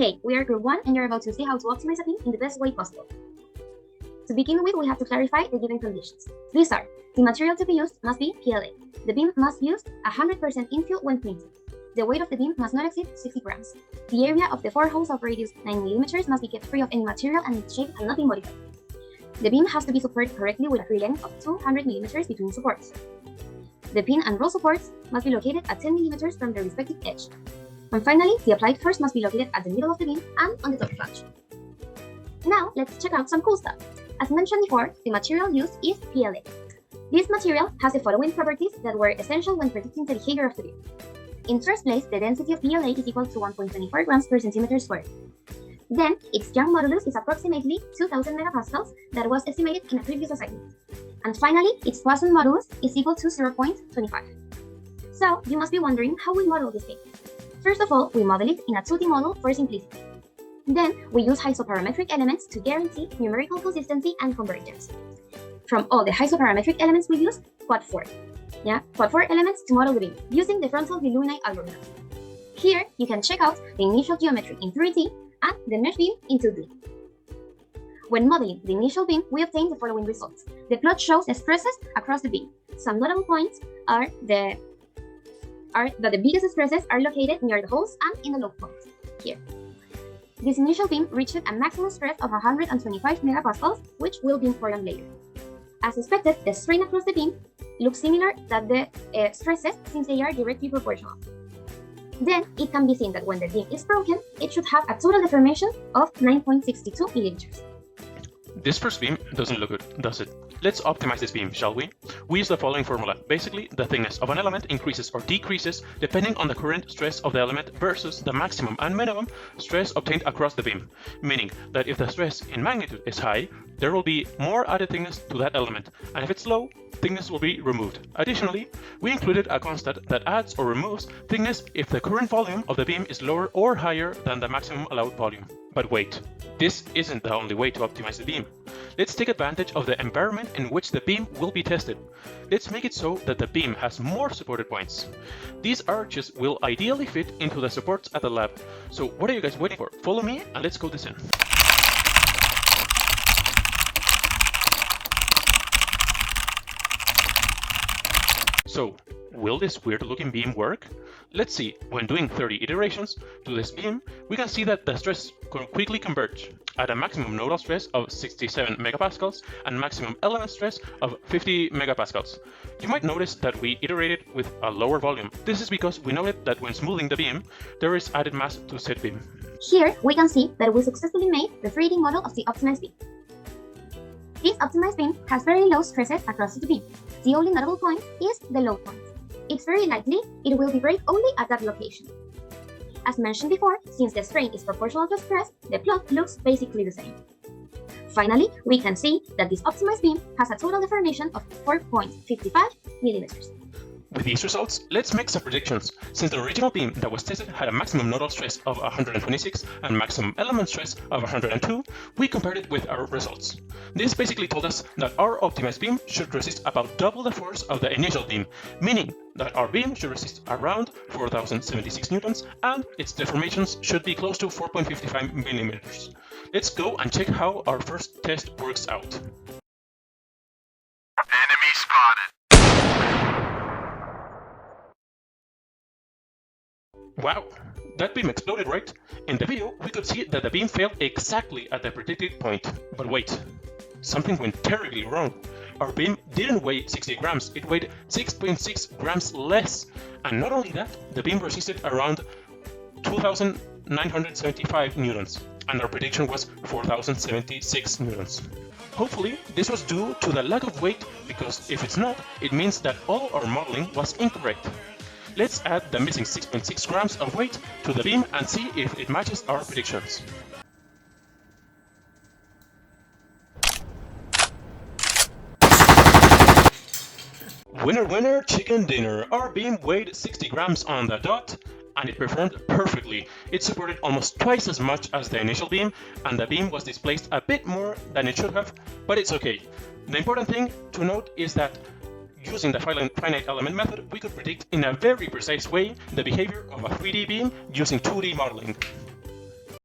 Hey, we are Group 1 and you're about to see how to optimize a beam in the best way possible. To begin with, we have to clarify the given conditions. These are: the material to be used must be PLA. The beam must use 100% infill when printed. The weight of the beam must not exceed 60 grams. The area of the 4 holes of radius 9 mm must be kept free of any material and its shape cannot be modified. The beam has to be supported correctly with a free length of 200 mm between supports. The pin and roll supports must be located at 10 mm from their respective edge. And finally, the applied force must be located at the middle of the beam and on the top flange. Now, let's check out some cool stuff. As mentioned before, the material used is PLA. This material has the following properties that were essential when predicting the behavior of the beam. In first place, the density of PLA is equal to 1.24 grams per centimeter squared. Then, its Young modulus is approximately 2000 megapascals that was estimated in a previous assignment. And finally, its Poisson modulus is equal to 0.25. So, you must be wondering how we model this beam. First of all, we model it in a 2D model for simplicity. Then, we use isoparametric elements to guarantee numerical consistency and convergence. From all the isoparametric elements we use, quad 4 elements to model the beam, using the frontal Villuminae algorithm. Here, you can check out the initial geometry in 3D and the mesh beam in 2D. When modeling the initial beam, we obtain the following results. The plot shows the stresses across the beam. Some notable points are that the biggest stresses are located near the holes and in the low points, here. This initial beam reached a maximum stress of 125 megapascals, which will be important later. As expected, the strain across the beam looks similar to the stresses since they are directly proportional. Then, it can be seen that when the beam is broken, it should have a total deformation of 9.62 millimeters. This first beam doesn't look good, does it? Let's optimize this beam, shall we? We use the following formula. Basically, the thickness of an element increases or decreases depending on the current stress of the element versus the maximum and minimum stress obtained across the beam. Meaning that if the stress in magnitude is high, there will be more added thickness to that element, and if it's low, thickness will be removed. Additionally, we included a constant that adds or removes thickness if the current volume of the beam is lower or higher than the maximum allowed volume. But wait, this isn't the only way to optimize the beam. Let's take advantage of the environment in which the beam will be tested. Let's make it so that the beam has more supported points. These arches will ideally fit into the supports at the lab. So what are you guys waiting for? Follow me and let's code this in. So, will this weird looking beam work? Let's see, when doing 30 iterations to this beam, we can see that the stress can quickly converge at a maximum nodal stress of 67 megapascals and maximum element stress of 50 megapascals. You might notice that we iterated with a lower volume. This is because we noted that when smoothing the beam, there is added mass to said beam. Here, we can see that we successfully made the 3D model of the optimized beam. This optimized beam has very low stresses across the beam. The only notable point is the low point. It's very likely it will be break only at that location. As mentioned before, since the strain is proportional to stress, the plot looks basically the same. Finally, we can see that this optimized beam has a total deformation of 4.55 millimeters. With these results, let's make some predictions. Since the original beam that was tested had a maximum nodal stress of 126 and maximum element stress of 102, we compared it with our results. This basically told us that our optimized beam should resist about double the force of the initial beam, meaning that our beam should resist around 4076 newtons and its deformations should be close to 4.55 millimeters. Let's go and check how our first test works out. Enemy spotted. Wow, that beam exploded, right? In the video, we could see that the beam failed exactly at the predicted point. But wait, something went terribly wrong. Our beam didn't weigh 60 grams, it weighed 6.6 grams less. And not only that, the beam resisted around 2,975 newtons, and our prediction was 4,076 newtons. Hopefully, this was due to the lack of weight, because if it's not, it means that all our modeling was incorrect. Let's add the missing 6.6 grams of weight to the beam and see if it matches our predictions. Winner, winner, chicken dinner. Our beam weighed 60 grams on the dot and it performed perfectly. It supported almost twice as much as the initial beam and the beam was displaced a bit more than it should have, but it's okay. The important thing to note is that using the finite element method, we could predict in a very precise way the behavior of a 3D beam using 2D modeling.